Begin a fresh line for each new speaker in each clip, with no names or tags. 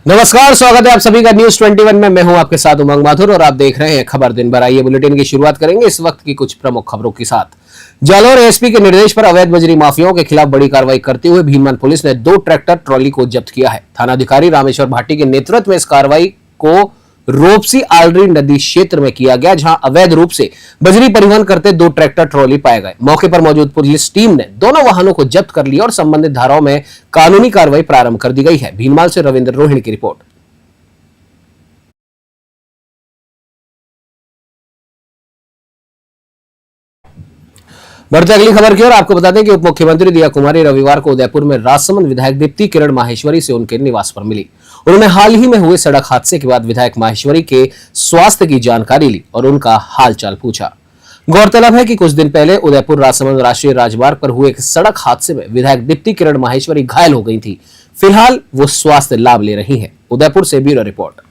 नमस्कार, स्वागत है आप सभी का न्यूज 21 में। मैं हूं आपके साथ उमंग माथुर और आप देख रहे हैं खबर दिन भर। आइए बुलेटिन की शुरुआत करेंगे इस वक्त की कुछ प्रमुख खबरों के साथ। जालौर एसपी के निर्देश पर अवैध बजरी माफियाओं के खिलाफ बड़ी कार्रवाई करते हुए भीममान पुलिस ने 2 ट्रैक्टर ट्रॉली को जब्त किया है। थानाधिकारी रामेश्वर भाटी के नेतृत्व में इस कार्रवाई को रोपसी आलरी नदी क्षेत्र में किया गया, जहां अवैध रूप से बजरी परिवहन करते 2 ट्रैक्टर ट्रॉली पाए गए। मौके पर मौजूद पुलिस टीम ने दोनों वाहनों को जब्त कर लिया और संबंधित धाराओं में कानूनी कार्रवाई प्रारंभ कर दी गई है। भीनमाल से रविंद्र रोहिणी की रिपोर्ट। बढ़ते अगली खबर की ओर। आपको बता दें कि उप मुख्यमंत्री दिया कुमारी रविवार को उदयपुर में राजसमंद विधायक दीप्ति किरण माहेश्वरी से उनके निवास पर मिली। उन्होंने हाल ही में हुए सड़क हादसे के बाद विधायक माहेश्वरी के स्वास्थ्य की जानकारी ली और उनका हालचाल पूछा। गौरतलब है कि कुछ दिन पहले उदयपुर राजसमंद राष्ट्रीय राजमार्ग पर हुए एक सड़क हादसे में विधायक दीप्ति किरण माहेश्वरी घायल हो गई थी। फिलहाल वो स्वास्थ्य लाभ ले रही है। उदयपुर से ब्यूरो रिपोर्ट।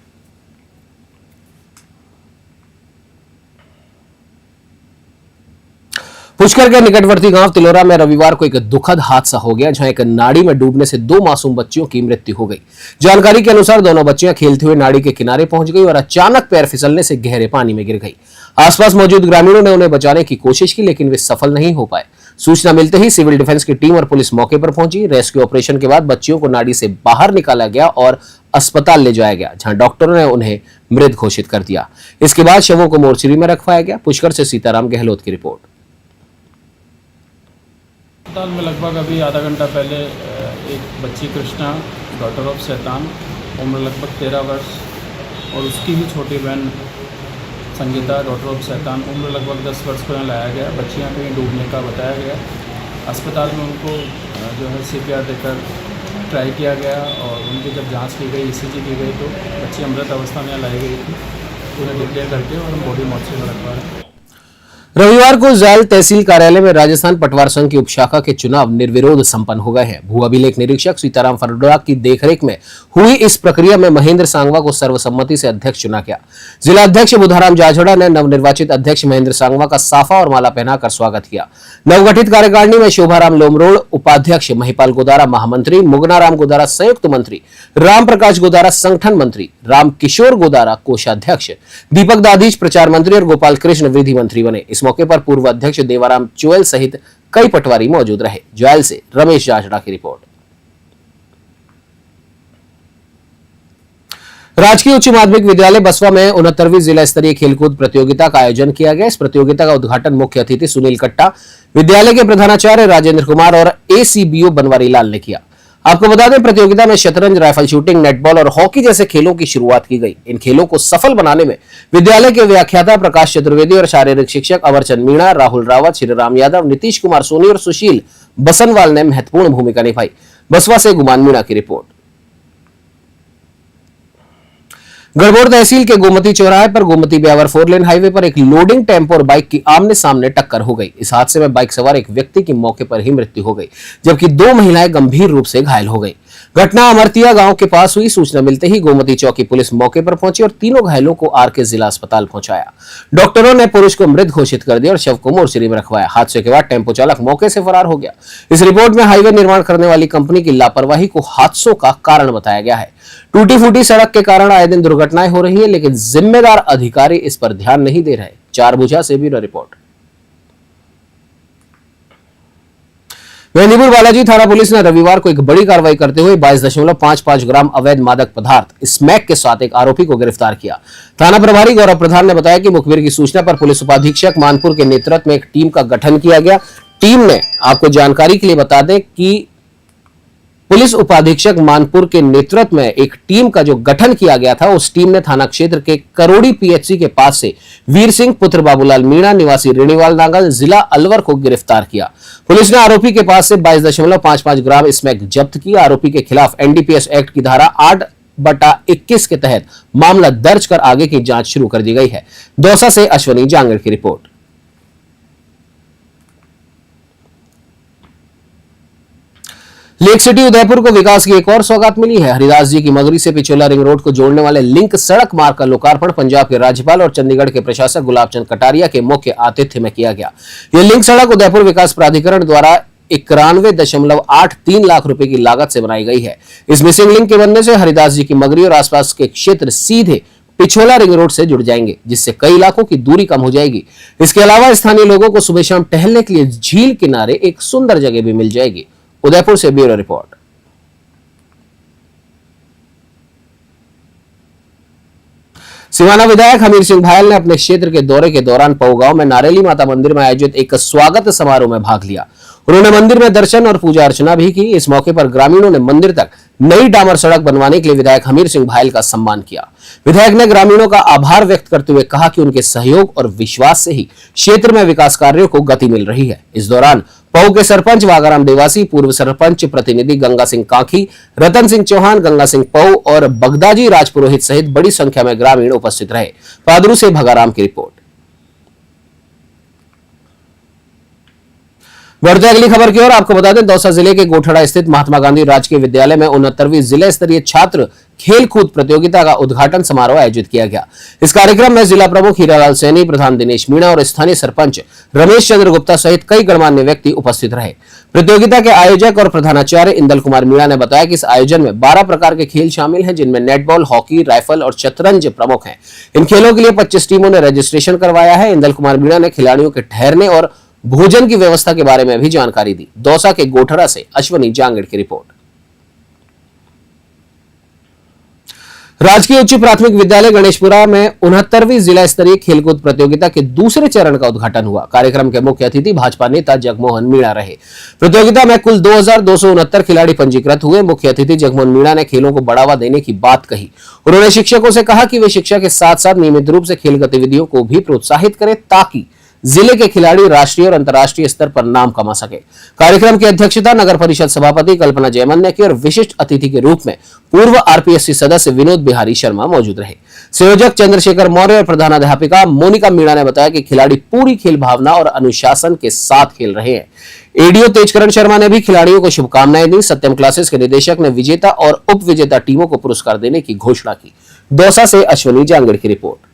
पुष्कर के निकटवर्ती गांव तिलोरा में रविवार को एक दुखद हादसा हो गया, जहां एक नाड़ी में डूबने से 2 मासूम बच्चियों की मृत्यु हो गई। जानकारी के अनुसार दोनों बच्चियां खेलते हुए नाड़ी के किनारे पहुंच गई और अचानक पैर फिसलने से गहरे पानी में गिर गई। आसपास मौजूद ग्रामीणों ने उन्हें बचाने की कोशिश की, लेकिन वे सफल नहीं हो पाए। सूचना मिलते ही सिविल डिफेंस की टीम और पुलिस मौके पर पहुंची। रेस्क्यू ऑपरेशन के बाद बच्चियों को नाड़ी से बाहर निकाला गया और अस्पताल ले जाया गया, जहां डॉक्टरों ने उन्हें मृत घोषित कर दिया। इसके बाद शवों को मोर्चरी में रखवाया गया। पुष्कर से सीताराम गहलोत की रिपोर्ट।
अस्पताल में लगभग अभी आधा घंटा पहले एक बच्ची कृष्णा, डॉटर ऑफ शैतान, उम्र लगभग 13 वर्ष, और उसकी भी छोटी बहन संगीता, डॉटर ऑफ शैतान, उम्र लगभग 10 वर्ष को यहाँ लाया गया। बच्चियाँ कहीं डूबने का बताया गया। अस्पताल में उनको जो है CPR देकर ट्राई किया गया और उनकी जब जांच की गई, ECG की गई, तो बच्ची अमृत अवस्था में लाई गई थी। उन्हें डिक्लेयर करके और हम बॉडी मोर्चरी में रखवा रहे हैं।
रविवार को जायल तहसील कार्यालय में राजस्थान पटवार संघ की उपशाखा के चुनाव निर्विरोध संपन्न हो गए हैं। भू अभिलेख निरीक्षक सीताराम फरडोरा की देखरेख में हुई इस प्रक्रिया में महेंद्र सांगवा को सर्वसम्मति से अध्यक्ष चुना गया। जिला अध्यक्ष बुधाराम जाजड़ा ने नवनिर्वाचित अध्यक्ष महेंद्र सांगवा का साफा और माला पहनाकर स्वागत किया। नवगठित कार्यकारिणी में शोभाराम लोमरोड़ उपाध्यक्ष, महिपाल गोदारा महामंत्री, मुगनाराम गोदारा संयुक्त मंत्री, राम प्रकाश गोदारा संगठन मंत्री, राम किशोर गोदारा कोषाध्यक्ष, दीपक दाधीच प्रचार मंत्री और गोपाल कृष्ण विधि मंत्री बने। इस मौके पर पूर्व अध्यक्ष देवाराम चोयल सहित कई पटवारी मौजूद रहे। जायल से रमेश जाजड़ा की रिपोर्ट। राजकीय उच्च माध्यमिक विद्यालय बसवा में 69वीं जिला स्तरीय खेलकूद प्रतियोगिता का आयोजन किया गया। इस प्रतियोगिता का उद्घाटन मुख्य अतिथि सुनील कट्टा, विद्यालय के प्रधानाचार्य राजेंद्र कुमार और ACBO बनवारी लाल ने किया। आपको बता दें, प्रतियोगिता में शतरंज, राइफल शूटिंग, नेटबॉल और हॉकी जैसे खेलों की शुरुआत की गई। इन खेलों को सफल बनाने में विद्यालय के व्याख्याता प्रकाश चतुर्वेदी और शारीरिक शिक्षक अमरचंद मीणा, राहुल रावत, श्रीराम यादव, नीतीश कुमार सोनी और सुशील बसनवाल ने महत्वपूर्ण भूमिका निभाई। बसवा से गुमान मीणा की रिपोर्ट। गढ़बोर तहसील के गोमती चौराहे पर गोमती ब्यावर 4 लेन हाईवे पर एक लोडिंग टेम्पो और बाइक की आमने सामने टक्कर हो गई। इस हादसे में बाइक सवार एक व्यक्ति की मौके पर ही मृत्यु हो गई, जबकि 2 महिलाएं गंभीर रूप से घायल हो गई। घटना अमरतिया गांव के पास हुई। सूचना मिलते ही गोमती चौकी पुलिस मौके पर पहुंची और तीनों घायलों को RK जिला अस्पताल पहुंचाया। डॉक्टरों ने पुरुष को मृत घोषित कर दिया और शव को मोर्चरी में रखवाया। हादसे के बाद टेम्पो चालक मौके से फरार हो गया। इस रिपोर्ट में हाईवे निर्माण करने वाली कंपनी की लापरवाही को हादसों का कारण बताया गया है। टूटी फूटी सड़क के कारण आए दिन दुर्घटनाएं हो रही है, लेकिन जिम्मेदार अधिकारी इस पर ध्यान नहीं दे रहे। चारभुजा से ब्यूरो रिपोर्ट। मेहंदीपुर बालाजी थाना पुलिस ने रविवार को एक बड़ी कार्रवाई करते हुए 22.55 ग्राम अवैध मादक पदार्थ स्मैक के साथ एक आरोपी को गिरफ्तार किया। थाना प्रभारी गौरव प्रधान ने बताया कि मुखबिर की सूचना पर पुलिस उपाधीक्षक मानपुर के नेतृत्व में एक टीम का गठन किया गया। टीम ने, आपको जानकारी के लिए बता दें कि पुलिस उपाधीक्षक मानपुर के नेतृत्व में एक टीम का जो गठन किया गया था, उस टीम ने थाना क्षेत्र के करोड़ी PHC के पास से वीर सिंह पुत्र बाबूलाल मीणा निवासी रेणीवाल नांगल जिला अलवर को गिरफ्तार किया। पुलिस ने आरोपी के पास से 22.55 ग्राम स्मैक जब्त किया। आरोपी के खिलाफ NDPS एक्ट की धारा 8/21 के तहत मामला दर्ज कर आगे की जांच शुरू कर दी गई है। दौसा से अश्वनी जांगड़ की रिपोर्ट। लेक सिटी उदयपुर को विकास की एक और सौगात मिली है। हरिदास जी की मगरी से पिछोला रिंग रोड को जोड़ने वाले लिंक सड़क मार्ग का लोकार्पण पंजाब के राज्यपाल और चंडीगढ़ के प्रशासक गुलाब चंद कटारिया के मुख्य आतिथ्य में किया गया। यह लिंक सड़क उदयपुर विकास प्राधिकरण द्वारा 91.83 लाख रुपए की लागत से बनाई गई है। इस मिसिंग लिंक के बनने से हरिदास जी की मगरी और आसपास के क्षेत्र सीधे पिछोला रिंग रोड से जुड़ जाएंगे, जिससे कई इलाकों की दूरी कम हो जाएगी। इसके अलावा स्थानीय लोगों को सुबह शाम टहलने के लिए झील किनारे एक सुंदर जगह भी मिल जाएगी। उदयपुर से ब्यूरो रिपोर्ट। सिवाना विधायक हमीर सिंह भायल ने अपने क्षेत्र के दौरे के दौरान पऊ गांव में नारेली माता मंदिर में आयोजित एक स्वागत समारोह में भाग लिया। उन्होंने मंदिर में दर्शन और पूजा अर्चना भी की। इस मौके पर ग्रामीणों ने मंदिर तक नई डामर सड़क बनवाने के लिए विधायक हमीर सिंह भायल का सम्मान किया। विधायक ने ग्रामीणों का आभार व्यक्त करते हुए कहा कि उनके सहयोग और विश्वास से ही क्षेत्र में विकास कार्यों को गति मिल रही है। इस दौरान पऊ के सरपंच वागाराम देवासी, पूर्व सरपंच प्रतिनिधि गंगा सिंह कांखी, रतन सिंह चौहान, गंगा सिंह पऊ और बगदाजी राजपुरोहित सहित बड़ी संख्या में ग्रामीण उपस्थित रहे। पादरू से भगाराम की रिपोर्ट। बढ़ते अगली खबर की ओर। आपको बता दें, दौसा जिले के गोठड़ा स्थित महात्मा गांधी राजकीय विद्यालय में 69वीं जिला स्तरीय छात्र खेल कूद प्रतियोगिता का उद्घाटन समारोह आयोजित किया गया। इस कार्यक्रम में जिला प्रमुख हीरालाल सैनी, प्रधान दिनेश मीणा और स्थानीय सरपंच रमेश चंद्र गुप्ता सहित कई गणमान्य व्यक्ति उपस्थित रहे। प्रतियोगिता के आयोजक और प्रधानाचार्य इंदल कुमार मीणा ने बताया कि इस आयोजन में 12 प्रकार के खेल शामिल हैं, जिनमें नेटबॉल, हॉकी, राइफल और शतरंज प्रमुख हैं। इन खेलों के लिए 25 टीमों ने रजिस्ट्रेशन करवाया है। इंदल कुमार मीणा ने खिलाड़ियों के ठहरने और भोजन की व्यवस्था के बारे में भी जानकारी दी। दौसा के गोठड़ा से अश्वनी जांगड़ की रिपोर्ट। राजकीय उच्च प्राथमिक विद्यालय गणेशपुरा में 69वीं जिला स्तरीय खेलकूद प्रतियोगिता के दूसरे चरण का उद्घाटन हुआ। कार्यक्रम के मुख्य अतिथि भाजपा नेता जगमोहन मीणा रहे। प्रतियोगिता में कुल 2269 खिलाड़ी पंजीकृत हुए। मुख्य अतिथि जगमोहन मीणा ने खेलों को बढ़ावा देने की बात कही। उन्होंने शिक्षकों से कहा कि वे शिक्षा के साथ साथ नियमित रूप से खेल गतिविधियों को भी प्रोत्साहित करें, ताकि जिले के खिलाड़ी राष्ट्रीय और अंतर्राष्ट्रीय स्तर पर नाम कमा सके। कार्यक्रम की अध्यक्षता नगर परिषद सभापति कल्पना जयमन ने की और विशिष्ट अतिथि के रूप में पूर्व आरपीएससी सदस्य विनोद बिहारी शर्मा मौजूद रहे। संयोजक चंद्रशेखर मौर्य और प्रधानाध्यापिका मोनिका मीणा ने बताया कि खिलाड़ी पूरी खेल भावना और अनुशासन के साथ खेल रहे हैं। एडीओ तेजकरण शर्मा ने भी खिलाड़ियों को शुभकामनाएं दी। सत्यम क्लासेस के निदेशक ने विजेता और उप विजेता टीमों को पुरस्कार देने की घोषणा की। दौसा से अश्वनी जांगड़ की रिपोर्ट।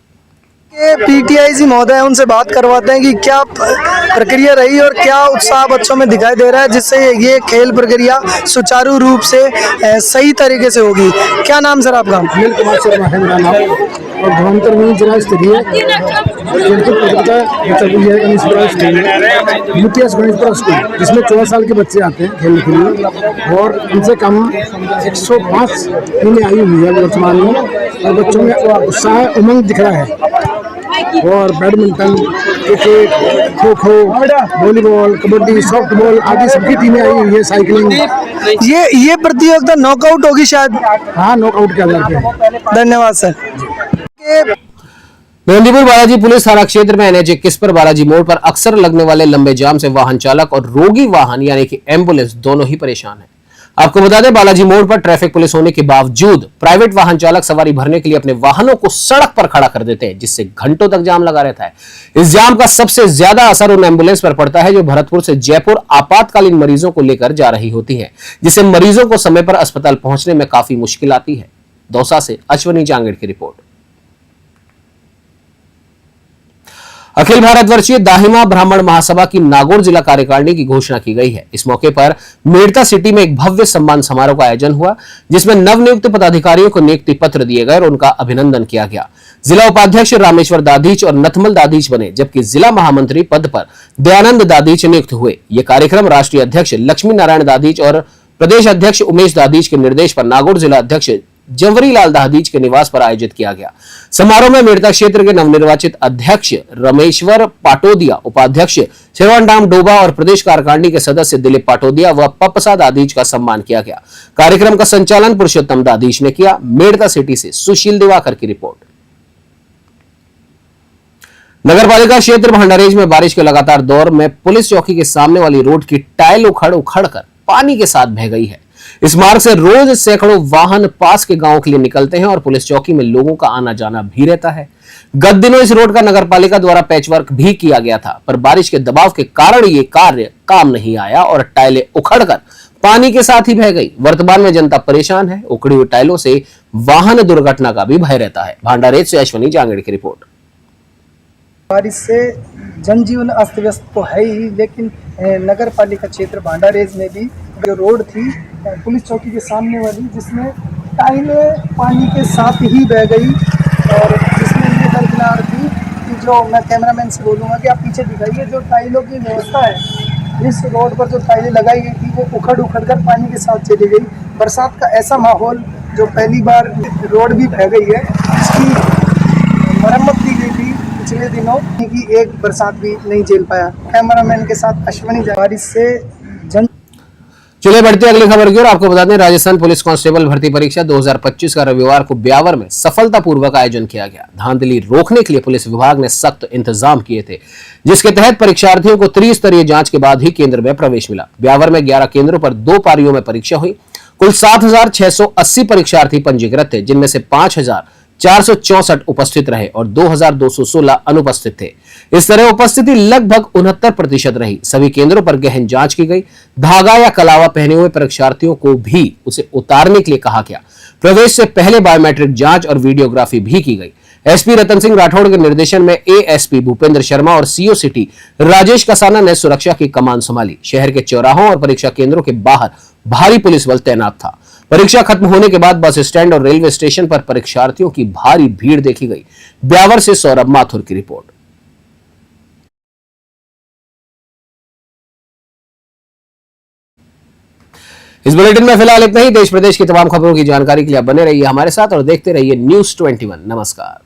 पीटीआई जी महोदय उनसे बात करवाते हैं कि क्या प्रक्रिया रही और क्या उत्साह बच्चों में दिखाई दे रहा है, जिससे ये खेल प्रक्रिया सुचारू रूप से सही तरीके से होगी। क्या नाम सर आपका?
अनिल कुमार शर्मा है मेरा नाम और धर्मांतर में जिला स्तरीय खेलकूद प्रतियोगिता चल रही है गणेशपुरा स्कूल में, यूपीएस गणेशपुरा स्कूल, जिसमें 14 साल के बच्चे आते हैं खेलने के लिए और इनसे कम 105 टीमें आई हुई है वर्तमान में और बच्चों में उत्साह उमंग दिख रहा है। और badminton, cricket, kho kho, volleyball, kabaddi, softball आदि सबकी टीमें आई हुई है। साइकिलिंग।
ये प्रतियोगिता नॉकआउट होगी शायद?
हाँ, नॉकआउट किया जाता है।
धन्यवाद सर।
मेहंदीपुर बालाजी पुलिस थाना क्षेत्र में NH 21 पर बालाजी मोड़ पर अक्सर लगने वाले लंबे जाम से वाहन चालक और रोगी वाहन यानी कि एम्बुलेंस दोनों ही परेशान है। आपको बता दें, बालाजी मोड़ पर ट्रैफिक पुलिस होने के बावजूद प्राइवेट वाहन चालक सवारी भरने के लिए अपने वाहनों को सड़क पर खड़ा कर देते हैं, जिससे घंटों तक जाम लगा रहता है। इस जाम का सबसे ज्यादा असर उन एम्बुलेंस पर पड़ता है जो भरतपुर से जयपुर आपातकालीन मरीजों को लेकर जा रही होती है, जिससे मरीजों को समय पर अस्पताल पहुंचने में काफी मुश्किल आती है। दौसा से अश्वनी जांगड़ की रिपोर्ट। अखिल भारतवर्षीय दाहिमा ब्राह्मण महासभा की नागौर जिला कार्यकारिणी की घोषणा की गई है। इस मौके पर मेड़ता सिटी में एक भव्य सम्मान समारोह का आयोजन हुआ, जिसमें नवनियुक्त पदाधिकारियों को नियुक्ति पत्र दिए गए और उनका अभिनंदन किया गया। जिला उपाध्यक्ष रामेश्वर दादीच और नथमल दादीच बने, जबकि जिला महामंत्री पद पर दयानंद दादीच नियुक्त हुए। यह कार्यक्रम राष्ट्रीय अध्यक्ष लक्ष्मी नारायण दादीच और प्रदेश अध्यक्ष उमेश दादीच के निर्देश पर नागौर जिला अध्यक्ष जंवरी लाल दादीच के निवास पर आयोजित किया गया। समारोह में मेड़ता क्षेत्र के नवनिर्वाचित अध्यक्ष रमेश्वर पाटोदिया, उपाध्यक्ष श्रवण राम डोबा और प्रदेश कार्यकारिणी के सदस्य दिलीप पाटोदिया व पपसा दादीच का सम्मान किया गया। कार्यक्रम का संचालन पुरुषोत्तम दादीच ने किया। मेड़ता सिटी से सुशील दिवाकर की रिपोर्ट। नगर पालिका क्षेत्र भंडारेज में बारिश के लगातार दौर में पुलिस चौकी के सामने वाली रोड की टाइल उखड़ कर पानी के साथ बह गई है। इस मार्ग से रोज सैकड़ों वाहन पास के गांवों के लिए निकलते हैं और पुलिस चौकी में लोगों का आना जाना भी रहता है। गत दिनों इस रोड का नगर पालिका द्वारा पैचवर्क भी किया गया था, पर बारिश के दबाव के कारण ये कार्य काम नहीं आया और टाइलें उखड़कर पानी के साथ ही बह गई। वर्तमान में जनता परेशान है। उखड़ी हुई टाइलों से वाहन दुर्घटना का भी भय रहता है। भांडारेज से अश्वनी जांगड़ की रिपोर्ट।
बारिश से जनजीवन अस्त व्यस्त तो है ही, लेकिन नगर पालिका क्षेत्र भांडारेज में भी जो रोड थी पुलिस चौकी के सामने वाली, जिसमें टाइलें पानी के साथ ही बह गई और जिसमें ये दरकिनार थी कि जो मैं कैमरामैन से बोलूँगा कि आप पीछे दिखाइए, जो टाइलों की व्यवस्था है इस रोड पर जो टाइलें लगाई गई थी वो उखड़ कर पानी के साथ चली गई। बरसात का ऐसा माहौल जो पहली बार रोड भी बह गई है, इसकी मरम्मत की गई थी पिछले दिनों की, एक बरसात भी नहीं झेल पाया। कैमरामैन के साथ अश्वनी। बारिश से जन
चलिए बढ़ते अगली खबर की ओर। आपको बता दें, राजस्थान पुलिस कांस्टेबल भर्ती परीक्षा 2025 का रविवार को ब्यावर में सफलतापूर्वक आयोजन किया गया। धांधली रोकने के लिए पुलिस विभाग ने सख्त इंतजाम किए थे, जिसके तहत परीक्षार्थियों को त्रिस्तरीय जांच के बाद ही केंद्र में प्रवेश मिला। ब्यावर में 11 केंद्रों पर 2 पारियों में परीक्षा हुई। कुल 7,680 परीक्षार्थी पंजीकृत थे, जिनमें से 5,464 उपस्थित रहे और 2,216 अनुपस्थित थे। इस तरह उपस्थिति लगभग 69% रही। सभी केंद्रों पर गहन जांच की गई। धागा या कलावा पहने हुए परीक्षार्थियों को भी उसे उतारने के लिए कहा गया। प्रवेश से पहले बायोमेट्रिक जांच और वीडियोग्राफी भी की गई। एसपी रतन सिंह राठौड़ के निर्देशन में एएसपी भूपेंद्र शर्मा और सीओ सिटी राजेश कसाना ने सुरक्षा की कमान संभाली। शहर के चौराहों और परीक्षा केंद्रों के बाहर भारी पुलिस बल तैनात था। परीक्षा खत्म होने के बाद बस स्टैंड और रेलवे स्टेशन पर परीक्षार्थियों की भारी भीड़ देखी गई। ब्यावर से सौरभ माथुर की रिपोर्ट। इस बुलेटिन में फिलहाल इतना ही। देश प्रदेश की तमाम खबरों की जानकारी के लिए बने रहिए हमारे साथ और देखते रहिए News 21। नमस्कार।